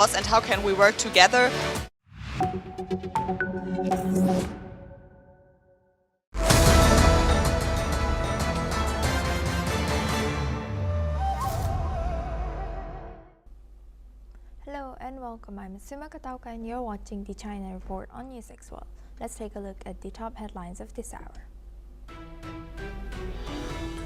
and how can we work together. Hello and welcome. I'm Suma Katauka and you're watching the China Report on NewsX World. Let's take a look at the top headlines of this hour.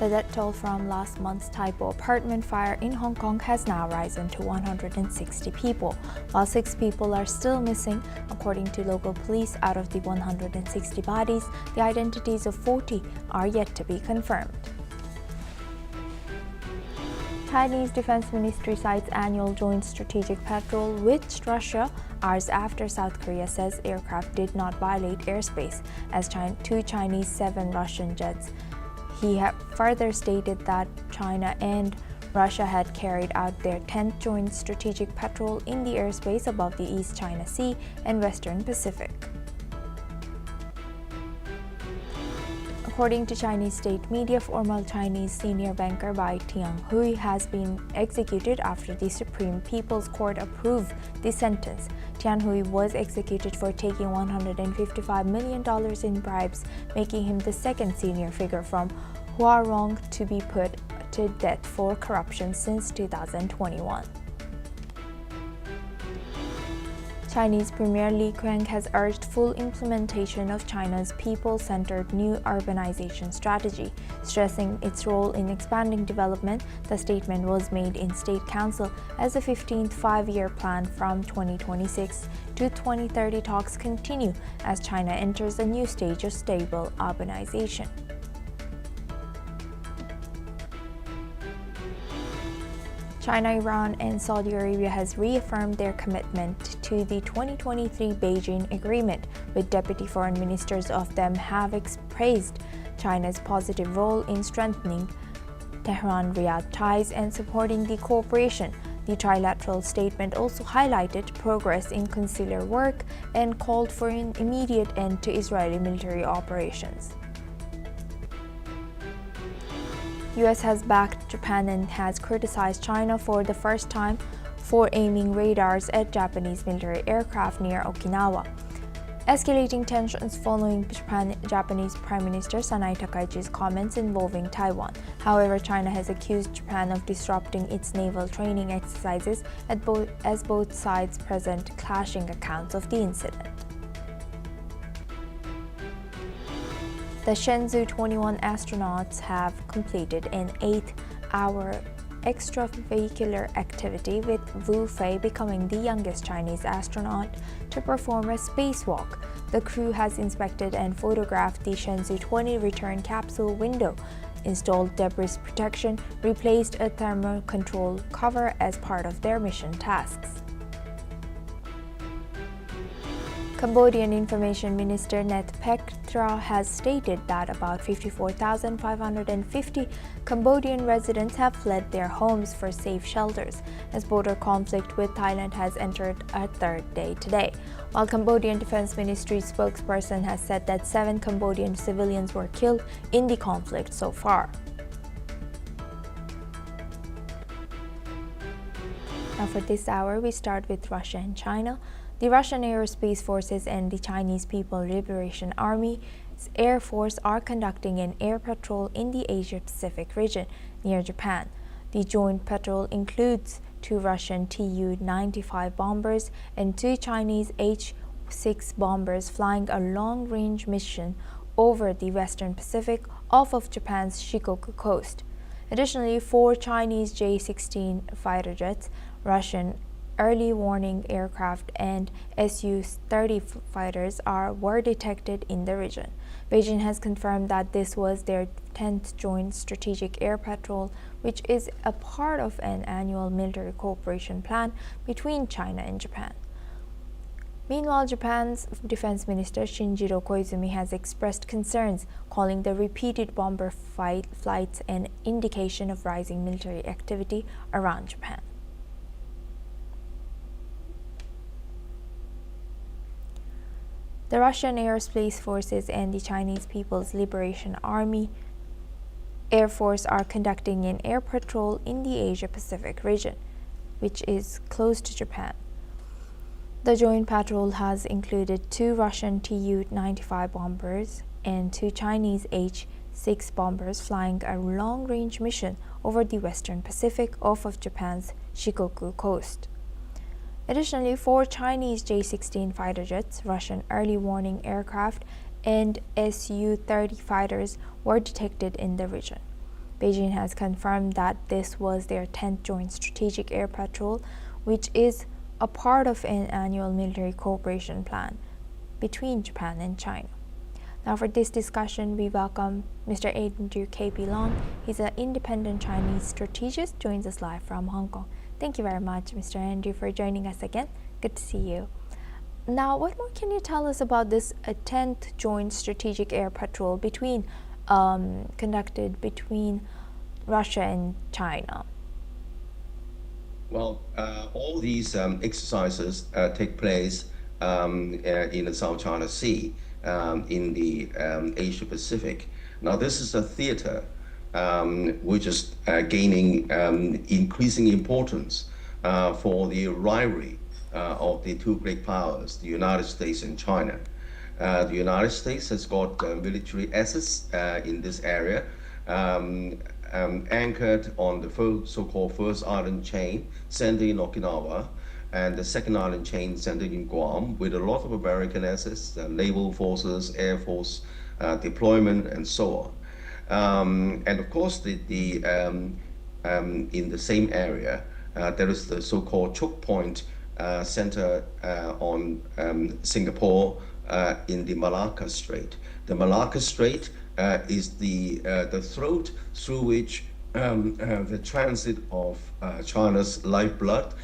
The death toll from last month's typo apartment fire in Hong Kong has now risen to 160 people, while 6 people are still missing. According to local police, out of the 160 bodies, the identities of 40 are yet to be confirmed. Chinese Defense Ministry cites annual joint strategic patrol with Russia hours after South Korea says aircraft did not violate airspace as two Chinese 7 Russian jets. He further stated that China and Russia had carried out their 10th joint strategic patrol in the airspace above the East China Sea and Western Pacific. According to Chinese state media, former Chinese senior banker Bai Tianhui has been executed after the Supreme People's Court approved the sentence. Tianhui was executed for taking $155 million in bribes, making him the second senior figure from Huarong to be put to death for corruption since 2021. Chinese Premier Li Qiang has urged full implementation of China's people-centered new urbanization strategy, stressing its role in expanding development. The statement was made in State Council as the 15th five-year plan from 2026 to 2030 talks continue as China enters a new stage of stable urbanization. China, Iran, and Saudi Arabia has reaffirmed their commitment to the 2023 Beijing Agreement, with deputy foreign ministers of them have praised China's positive role in strengthening Tehran-Riyadh ties and supporting the cooperation. The trilateral statement also highlighted progress in consular work and called for an immediate end to Israeli military operations. U.S. has backed Japan and has criticized China for the first time for aiming radars at Japanese military aircraft near Okinawa. Escalating tensions following Japanese Prime Minister Sanae Takaichi's comments involving Taiwan. However, China has accused Japan of disrupting its naval training exercises as both sides present clashing accounts of the incident. The Shenzhou 21 astronauts have completed an 8-hour extravehicular activity, with Wu Fei becoming the youngest Chinese astronaut to perform a spacewalk. The crew has inspected and photographed the Shenzhou 20 return capsule window, installed debris protection, replaced a thermal control cover as part of their mission tasks. Cambodian Information Minister Net Pektra has stated that about 54,550 Cambodian residents have fled their homes for safe shelters as border conflict with Thailand has entered a third day today, while Cambodian Defense Ministry spokesperson has said that 7 Cambodian civilians were killed in the conflict so far. Now for this hour, we start with Russia and China. The Russian Aerospace Forces and the Chinese People's Liberation Army's Air Force are conducting an air patrol in the Asia-Pacific region near Japan. The joint patrol includes 2 Russian Tu-95 bombers and 2 Chinese H-6 bombers flying a long-range mission over the Western Pacific off of Japan's Shikoku coast. Additionally, 4 Chinese J-16 fighter jets, Russian early warning aircraft, and Su-30 fighters were detected in the region. Beijing has confirmed that this was their 10th joint strategic air patrol, which is a part of an annual military cooperation plan between China and Japan. Meanwhile, Japan's Defense Minister Shinjiro Koizumi has expressed concerns, calling the repeated bomber flights an indication of rising military activity around Japan. The Russian Aerospace Forces and the Chinese People's Liberation Army Air Force are conducting an air patrol in the Asia-Pacific region, which is close to Japan. The joint patrol has included 2 Russian Tu-95 bombers and 2 Chinese H-6 bombers flying a long-range mission over the western Pacific off of Japan's Shikoku coast. Additionally, 4 Chinese J-16 fighter jets, Russian early warning aircraft, and Su-30 fighters were detected in the region. Beijing has confirmed that this was their 10th Joint Strategic Air Patrol, which is a part of an annual military cooperation plan between Japan and China. Now for this discussion, we welcome Mr. Andrew K.P. Long. He's an independent Chinese strategist, joins us live from Hong Kong. Thank you very much, Mr. Andrew, for joining us again. Good to see you. Now, what more can you tell us about this 10th Joint Strategic Air Patrol conducted between Russia and China? Well, all these exercises take place in the South China Sea, in the Asia Pacific. Now, this is a theater which is gaining increasing importance for the rivalry of the 2 great powers, the United States and China. The United States has got military assets in this area, anchored on the so-called first island chain centered in Okinawa, and the second island chain centered in Guam, with a lot of American assets, naval forces, air force deployment, and so on. And of course, in the same area, there is the so-called choke point center on Singapore in the Malacca Strait. The Malacca Strait is the throat through which the transit of China's lifeblood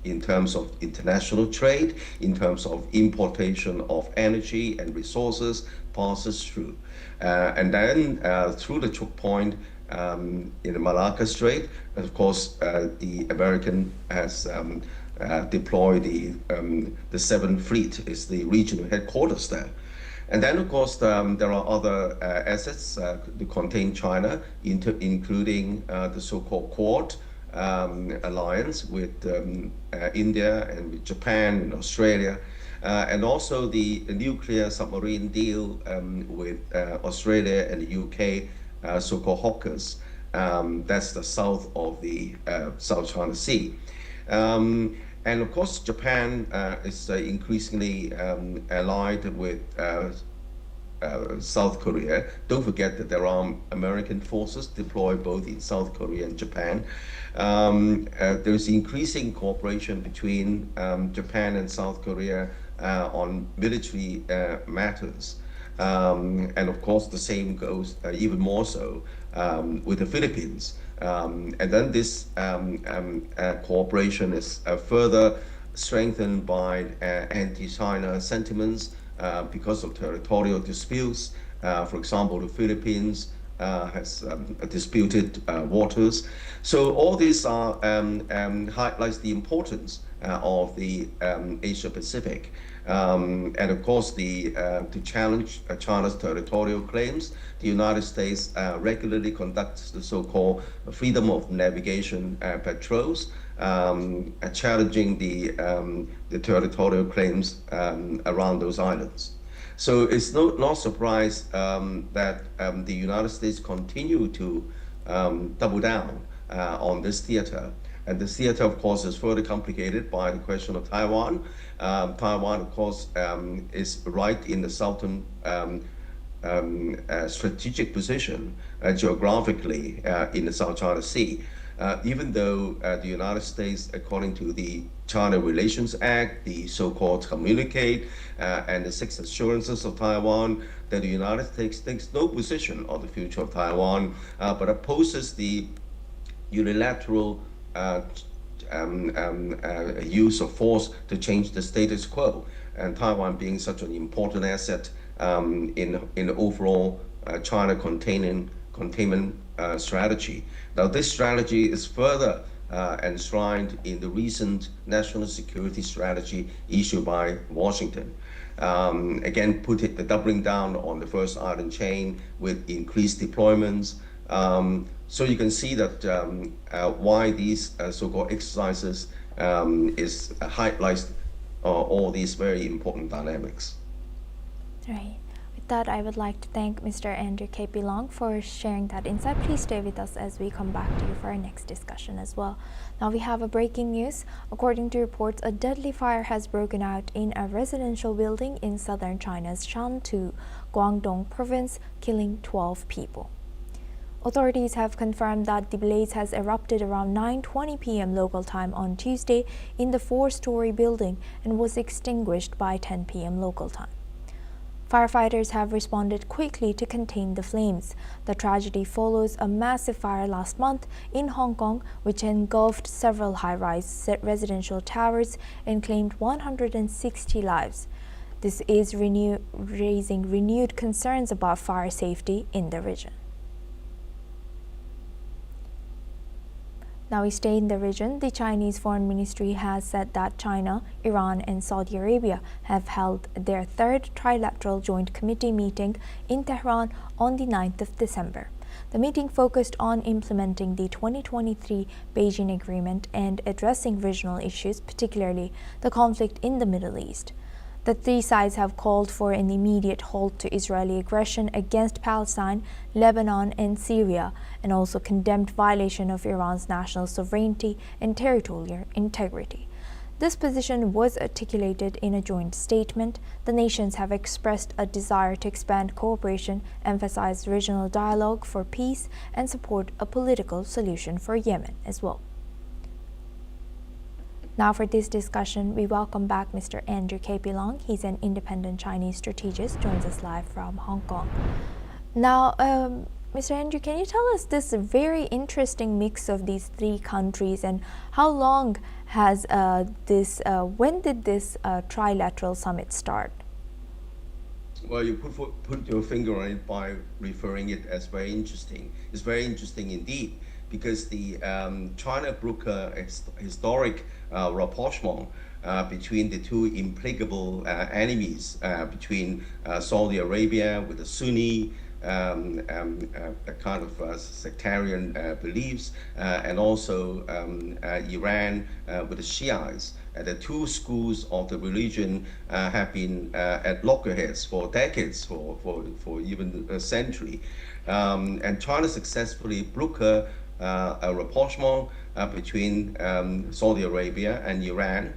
in terms of international trade, in terms of importation of energy and resources, passes through. And then through the choke point in the Malacca Strait, of course, the American has deployed the 7th Fleet, is the regional headquarters there. And then, of course, there are other assets to contain China, including the so-called Quad alliance with India and with Japan and Australia, and also the nuclear submarine deal with Australia and the UK, so-called Hawkers. That's the south of the South China Sea. And of course, Japan is increasingly allied with South Korea. Don't forget that there are American forces deployed both in South Korea and Japan. There's increasing cooperation between Japan and South Korea on military matters. And of course, the same goes even more so with the Philippines. And then this cooperation is further strengthened by anti-China sentiments because of territorial disputes. For example, the Philippines has disputed waters. So all these are highlights the importance of the Asia Pacific. And of course, to challenge China's territorial claims, the United States regularly conducts the so-called freedom of navigation patrols, challenging the territorial claims around those islands. So it's not surprise that the United States continue to double down on this theater. And the theater, of course, is further complicated by the question of Taiwan. Taiwan, of course, is right in the southern strategic position geographically in the South China Sea. Even though the United States, according to the China Relations Act, the so-called communique, and the 6 assurances of Taiwan, that the United States takes no position on the future of Taiwan, but opposes the unilateral use of force to change the status quo, and Taiwan being such an important asset in the overall China containment strategy. Now, this strategy is further enshrined in the recent national security strategy issued by Washington. Again, the doubling down on the first island chain with increased deployments. So you can see that why these so-called exercises highlights all these very important dynamics. Right. With that, I would like to thank Mr. Andrew K.P. Long for sharing that insight. Please stay with us as we come back to you for our next discussion as well. Now we have a breaking news. According to reports, a deadly fire has broken out in a residential building in southern China's Shantou, Guangdong province, killing 12 people. Authorities have confirmed that the blaze has erupted around 9:20 p.m. local time on Tuesday in the four-story building and was extinguished by 10 p.m. local time. Firefighters have responded quickly to contain the flames. The tragedy follows a massive fire last month in Hong Kong, which engulfed several high-rise residential towers and claimed 160 lives. This is raising renewed concerns about fire safety in the region. Now we stay in the region. The Chinese Foreign Ministry has said that China, Iran, and Saudi Arabia have held their third trilateral joint committee meeting in Tehran on the 9th of December. The meeting focused on implementing the 2023 Beijing Agreement and addressing regional issues, particularly the conflict in the Middle East. The three sides have called for an immediate halt to Israeli aggression against Palestine, Lebanon, and Syria, and also condemned violation of Iran's national sovereignty and territorial integrity. This position was articulated in a joint statement. The nations have expressed a desire to expand cooperation, emphasize regional dialogue for peace, and support a political solution for Yemen as well. Now for this discussion, we welcome back Mr. Andrew K.P. Long. He's an independent Chinese strategist, joins us live from Hong Kong. Now, Mr. Andrew, can you tell us this very interesting mix of these three countries, and how long has when did this trilateral summit start? Well, you put your finger on it by referring it as very interesting. It's very interesting indeed, because the China broke a historic rapprochement between the two implacable enemies, between Saudi Arabia with the Sunni a kind of sectarian beliefs, and also Iran with the Shiites. The two schools of the religion have been at loggerheads for decades, for even a century. And China successfully broke a rapprochement between Saudi Arabia and Iran,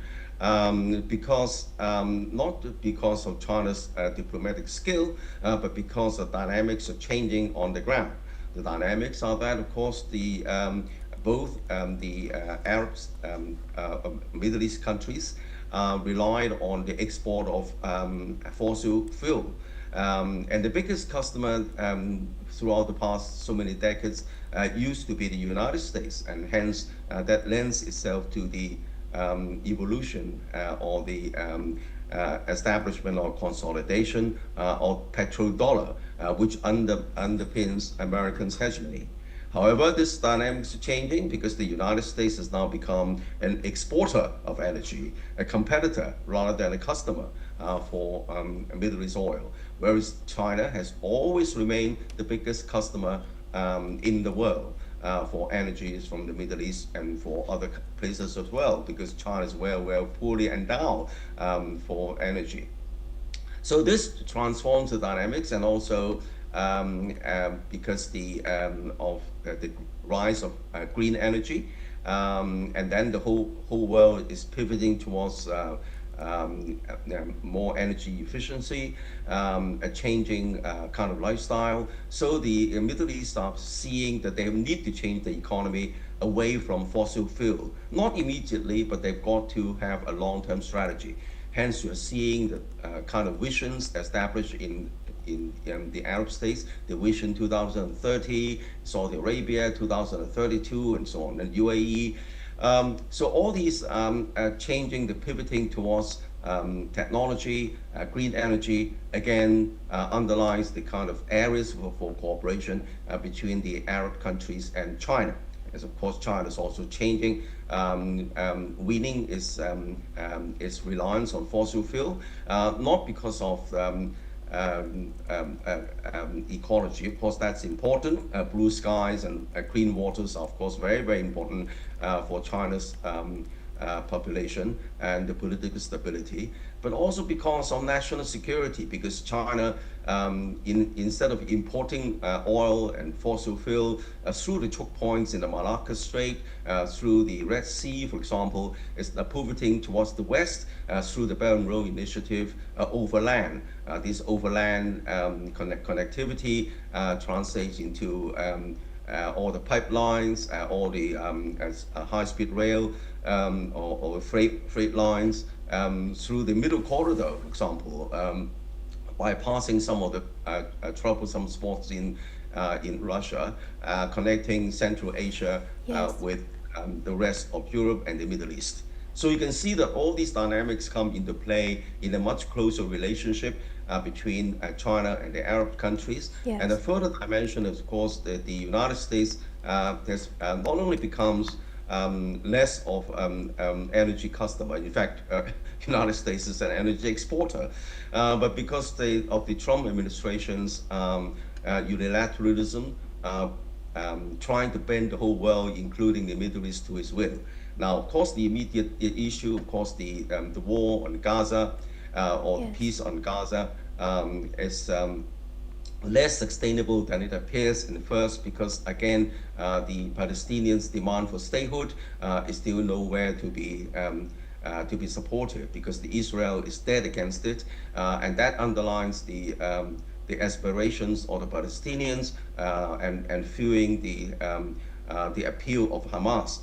because not because of China's diplomatic skill, but because the dynamics are changing on the ground. The dynamics are that, of course, both the Arabs, Middle East countries relied on the export of fossil fuel. And the biggest customer throughout the past so many decades used to be the United States, and hence that lends itself to the evolution or the establishment or consolidation of petrodollar, which underpins Americans' hegemony. However, this dynamics are changing because the United States has now become an exporter of energy, a competitor rather than a customer for Middle East oil, whereas China has always remained the biggest customer in the world for energies from the Middle East and for other places as well, because China is well poorly endowed for energy. So this transforms the dynamics, and also because of the rise of green energy, and then the whole world is pivoting towards more energy efficiency, a changing kind of lifestyle. So the Middle East are seeing that they need to change the economy away from fossil fuel. Not immediately, but they've got to have a long-term strategy. Hence, you're seeing the kind of visions established in the Arab states, the Vision 2030, Saudi Arabia 2032, and so on, and UAE. So all these changing, the pivoting towards technology, green energy, again underlines the kind of areas for cooperation between the Arab countries and China. As of course, China is also changing, weaning its reliance on fossil fuel, not because of ecology. Of course, that's important. Blue skies and clean waters are, of course, very important for China's population and the political stability, but also because of national security, because China, instead of importing oil and fossil fuel through the choke points in the Malacca Strait, through the Red Sea, for example, is pivoting towards the west through the Belt and Road Initiative overland. This overland connectivity translates into all the pipelines, all the high-speed rail or freight lines through the middle corridor, for example, bypassing some of the troublesome spots in Russia, connecting Central Asia with the rest of Europe and the Middle East. So you can see that all these dynamics come into play in a much closer relationship between China and the Arab countries. Yes. And the further dimension, of course, that the United States has not only becomes less of energy customer. In fact, United States is an energy exporter, but because of the Trump administration's unilateralism, trying to bend the whole world, including the Middle East, to his will. Now, of course, the immediate issue, of course, the war on Gaza or the peace on Gaza is less sustainable than it appears in the first, because again, the Palestinians' demand for statehood is still nowhere to be supported, because the Israel is dead against it, and that underlines the aspirations of the Palestinians and fueling the appeal of Hamas.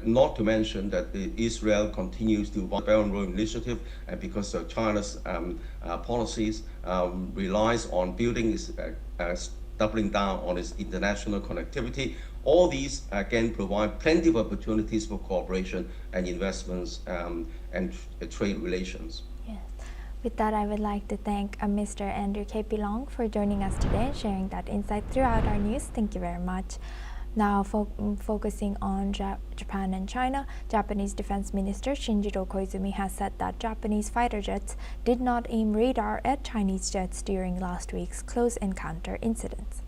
Not to mention that Israel continues to want the Belt and Road Initiative, and because of China's policies relies on building doubling down on its international connectivity. All these again provide plenty of opportunities for cooperation and investments and trade relations. Yes. With that, I would like to thank Mr. Andrew K.P. Long for joining us today and sharing that insight throughout our news. Thank you very much. Now focusing on Japan and China, Japanese Defense Minister Shinjiro Koizumi has said that Japanese fighter jets did not aim radar at Chinese jets during last week's close encounter incidents.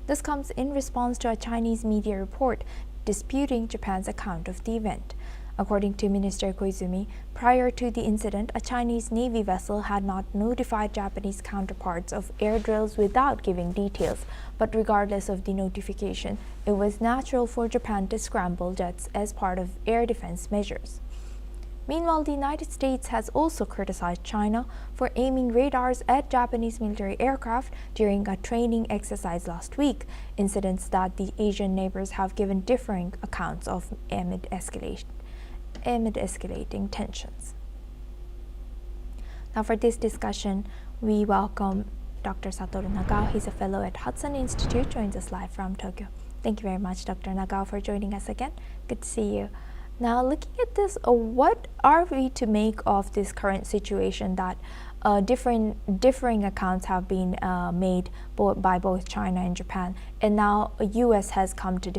This comes in response to a Chinese media report disputing Japan's account of the event. According to Minister Koizumi, prior to the incident, a Chinese Navy vessel had not notified Japanese counterparts of air drills without giving details, but regardless of the notification, it was natural for Japan to scramble jets as part of air defense measures. Meanwhile, the United States has also criticized China for aiming radars at Japanese military aircraft during a training exercise last week, incidents that the Asian neighbors have given differing accounts of amid escalating tensions. Now for this discussion, we welcome Dr. Satoru Nagao. He's a fellow at Hudson Institute, joins us live from Tokyo. Thank you very much, Dr. Nagao, for joining us again. Good to see you. Now, looking at this, what are we to make of this current situation that differing accounts have been made by both China and Japan, and now the U.S. has come to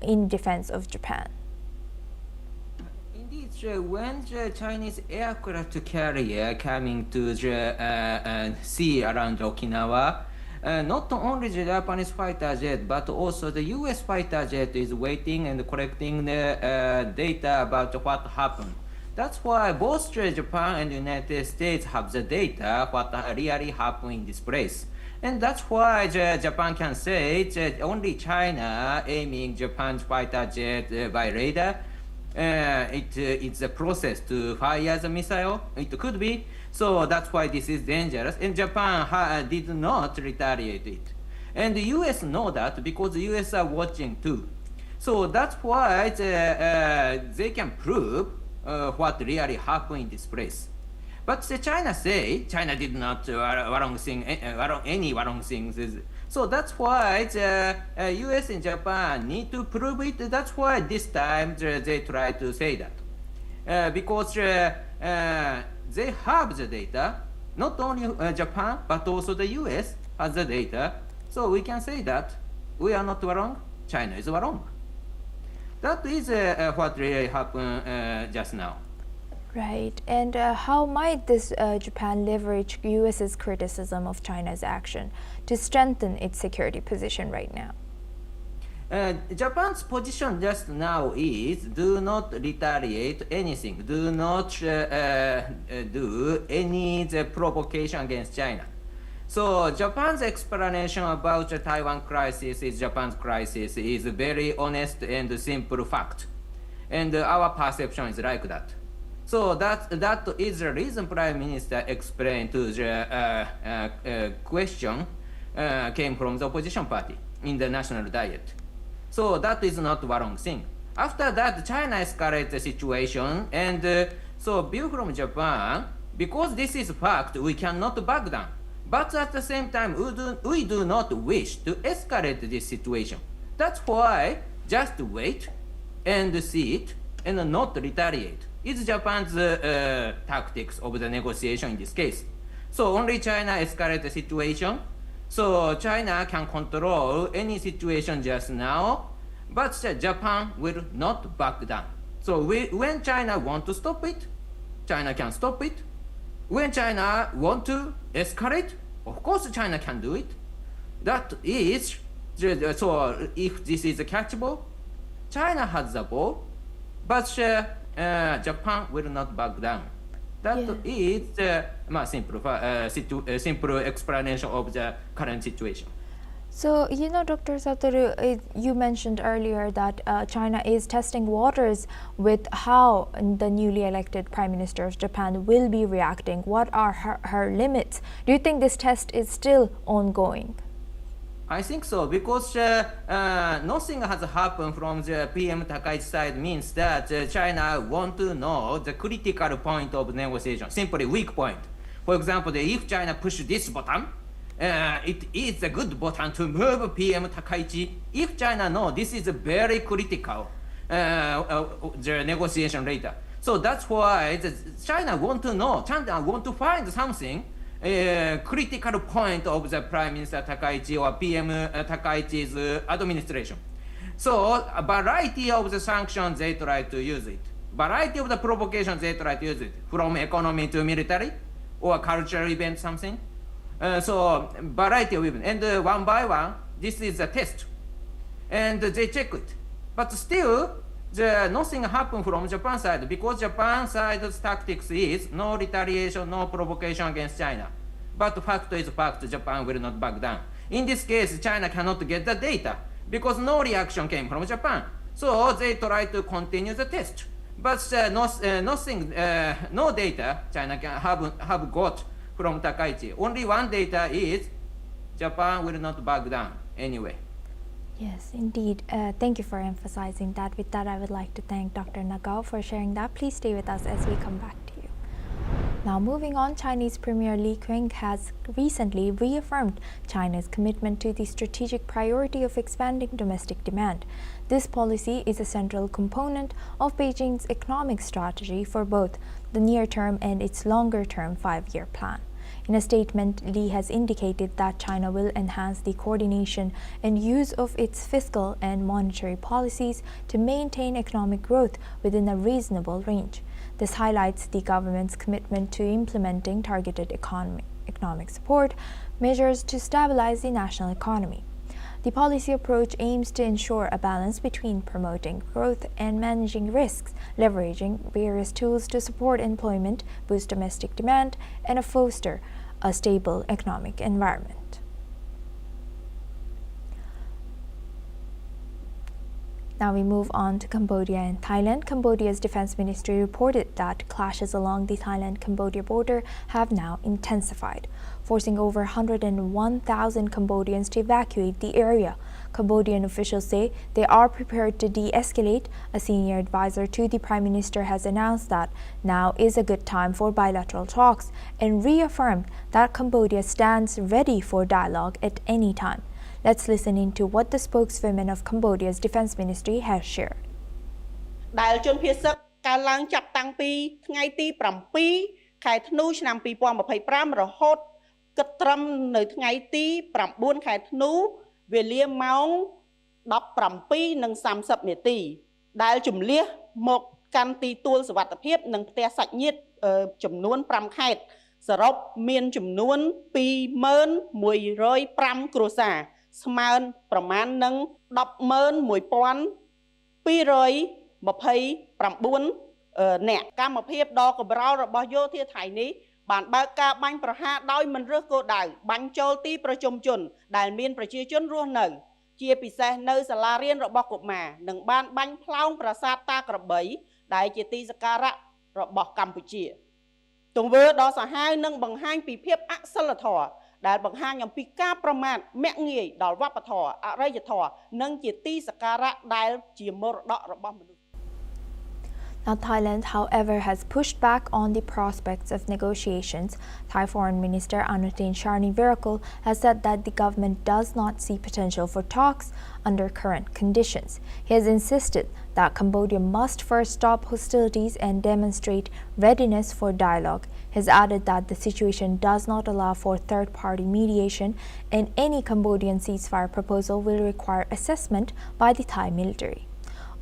in defense of Japan? When the Chinese aircraft carrier coming to the sea around Okinawa, not only the Japanese fighter jet, but also the US fighter jet is waiting and collecting the data about what happened. That's why both Japan and the United States have the data what really happened in this place. And that's why Japan can say that only China aiming Japan's fighter jet by radar. It's a process to fire the missile. It could be. So that's why this is dangerous. And Japan did not retaliate it. And the US know that because the US are watching too. So that's why they can prove what really happened in this place. But China say China did not any wrong things. So that's why the US and Japan need to prove it. That's why this time they try to say that. Because they have the data, not only Japan, but also the US has the data. So we can say that we are not wrong, China is wrong. That is what really happened just now. Right. And how might this Japan leverage US's criticism of China's action to strengthen its security position right now? Japan's position just now is do not retaliate anything, do not do any provocation against China. So Japan's explanation about the Taiwan crisis is Japan's crisis is very honest and simple fact. And our perception is like that. So that is the reason Prime Minister explained to the question came from the opposition party in the national diet. So that is not one wrong thing. After that, China escalated the situation, and so view from Japan, because this is fact, we cannot back down. But at the same time, we do not wish to escalate this situation. That's why just wait and see it and not retaliate. It's Japan's tactics of the negotiation in this case. So only China escalate the situation. So China can control any situation just now, but Japan will not back down. So when China want to stop it, China can stop it. When China want to escalate, of course China can do it. That is, so if this is catchable, China has the ball, but Japan will not back down. That is simple explanation of the current situation. So, Dr. Satoru, you mentioned earlier that China is testing waters with how the newly elected Prime Minister of Japan will be reacting. What are her limits? Do you think this test is still ongoing? I think so, because nothing has happened from the PM Takaichi side means that China want to know the critical point of negotiation, simply weak point. For example, if China push this button, it is a good button to move PM Takaichi. If China know this is very critical, the negotiation later. So that's why China want to know, China want to find something critical point of the Prime Minister Takaichi or PM Takaichi's administration. So a variety of the sanctions they try to use it. Variety of the provocations they try to use it, from economy to military or cultural event something. So variety of events. And one by one, this is a test. And they check it. But still, nothing happened from Japan side, because Japan side's tactics is no retaliation, no provocation against China. But fact is fact, Japan will not back down. In this case, China cannot get the data because no reaction came from Japan. So they try to continue the test. But no data China can have got from Takaichi. Only one data is Japan will not back down anyway. Yes, indeed. Thank you for emphasizing that. With that, I would like to thank Dr. Nagao for sharing that. Please stay with us as we come back to you. Now, moving on, Chinese Premier Li Qiang has recently reaffirmed China's commitment to the strategic priority of expanding domestic demand. This policy is a central component of Beijing's economic strategy for both the near-term and its longer-term 5-year plan. In a statement, Li has indicated that China will enhance the coordination and use of its fiscal and monetary policies to maintain economic growth within a reasonable range. This highlights the government's commitment to implementing targeted economic support measures to stabilize the national economy. The policy approach aims to ensure a balance between promoting growth and managing risks, leveraging various tools to support employment, boost domestic demand, and foster a stable economic environment. Now we move on to Cambodia and Thailand. Cambodia's defense ministry reported that clashes along the Thailand-Cambodia border have now intensified, forcing over 101,000 Cambodians to evacuate the area. Cambodian officials say they are prepared to de-escalate. A senior advisor to the Prime Minister has announced that now is a good time for bilateral talks and reaffirmed that Cambodia stands ready for dialogue at any time. Let's listen into what the spokeswoman of Cambodia's defense ministry has shared. ដែលជនភៀសសឹកកើតឡើងចាប់តាំងពីថ្ងៃទី7ខែធ្នូឆ្នាំ2025រហូតគិតត្រឹមនៅថ្ងៃទី9ខែធ្នូវេលាម៉ោង 17:30 នាទីដែលជំលះមកកាន់ទីទួលសុវត្ថិភាពនិងផ្ទះសាច់ញាតិចំនួន5ខេត្តសរុបមានចំនួន 2105 គ្រួសារ ស្មើប្រមាណនឹង 10,229 អ្នកកម្មភាពដ៏កម្ររបស់យោធាថៃនេះបានបើកការបាញ់ប្រហារដោយមិនរើសគោលដៅបាញ់ចូលទីប្រជុំជនដែលមានប្រជាជនរស់នៅជាពិសេសនៅសាលារៀនរបស់កុមារនិងបានបាញ់ផ្លោងប្រាសាទតាក្របីដែលជាទីសក្ការៈរបស់កម្ពុជាទង្វើដ៏សាហាវនិងបង្ហាញពីភាពអសិលធម៌ដែលបង្ហាញអំពីការប្រមាថមាក់ងាយដល់វប្បធម៌អរិយធម៌និងជាទីសក្ការៈដែលជាមរតករបស់មនុស្ស Now, Thailand, however, has pushed back on the prospects of negotiations. Thai Foreign Minister Anutin Charnvirakul has said that the government does not see potential for talks under current conditions. He has insisted that Cambodia must first stop hostilities and demonstrate readiness for dialogue. He has added that the situation does not allow for third-party mediation and any Cambodian ceasefire proposal will require assessment by the Thai military.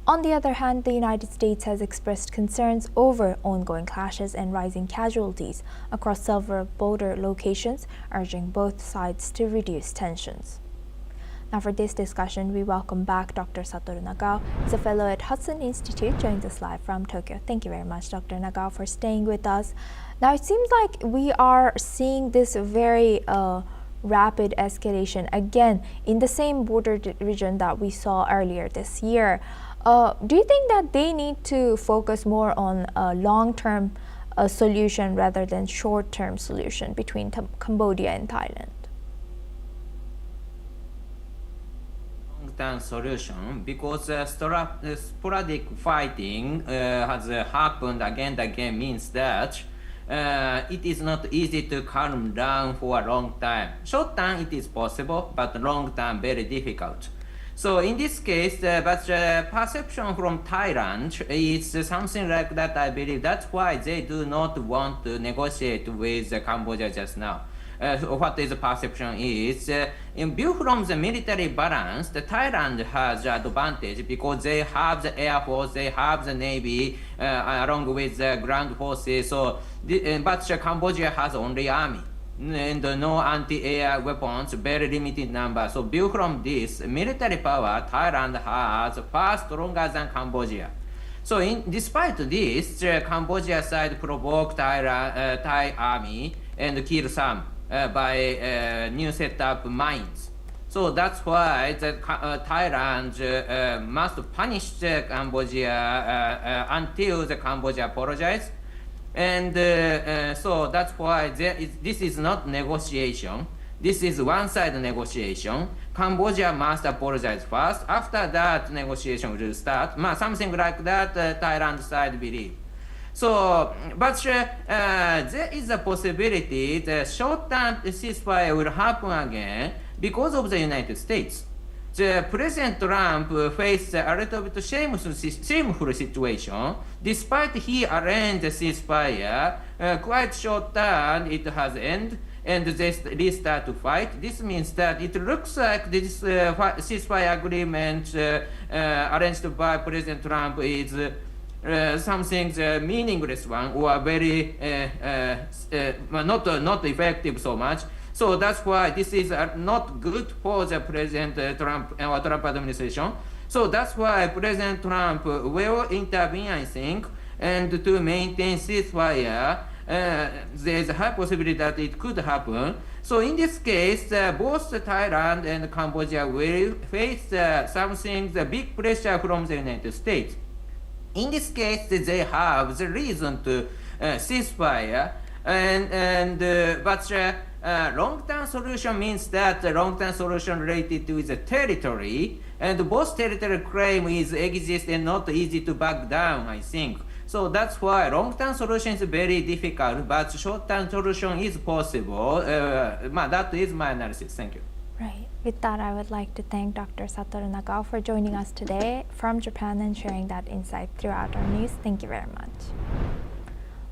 On the other hand, the United States has expressed concerns over ongoing clashes and rising casualties across several border locations, urging both sides to reduce tensions. Now for this discussion, we welcome back Dr. Satoru Nagao. He's a fellow at Hudson Institute, joins us live from Tokyo. Thank you very much, Dr. Nagao, for staying with us. Now it seems like we are seeing this very rapid escalation again in the same border region that we saw earlier this year. Do you think that they need to focus more on a long-term solution rather than short-term solution between Cambodia and Thailand? Long-term solution because sporadic fighting has happened again and again means that it is not easy to calm down for a long time. Short term it is possible, but long term very difficult. So in this case, but perception from Thailand is something like that. I believe that's why they do not want to negotiate with Cambodia just now. What is the perception is, in view from the military balance, the Thailand has the advantage because they have the air force, they have the navy along with the ground forces. So, but Cambodia has only army. And no anti-air weapons, very limited number. So built from this military power, Thailand has far stronger than Cambodia. So despite this, Cambodia side provoked Thai army and killed some by new setup mines. So that's why the Thailand must punish Cambodia until the Cambodia apologizes. And so that's why this is not negotiation. This is one-side negotiation. Cambodia must apologize first. After that, negotiation will start. Something like that, Thailand side believe. So, but there is a possibility the short-term ceasefire will happen again because of the United States. The President Trump faced a little bit shameful situation. Despite he arranged the ceasefire, quite short term it has ended and they restart to fight. This means that it looks like this ceasefire agreement arranged by President Trump is something meaningless one or very not effective so much. So that's why this is not good for the President Trump or Trump administration. So that's why President Trump will intervene, I think, and to maintain ceasefire. There's a high possibility that it could happen. So in this case, both Thailand and Cambodia will face the big pressure from the United States. In this case, they have the reason to ceasefire, but long-term solution means that the long-term solution related to the territory, and both territory claim is exist and not easy to back down, I think. So that's why long-term solution is very difficult, but short-term solution is possible. That is my analysis. Thank you. Right. With that, I would like to thank Dr. Satoru Nagao for joining us today from Japan and sharing that insight throughout our news. Thank you very much.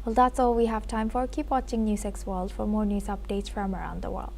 Well, that's all we have time for. Keep watching NewsX World for more news updates from around the world.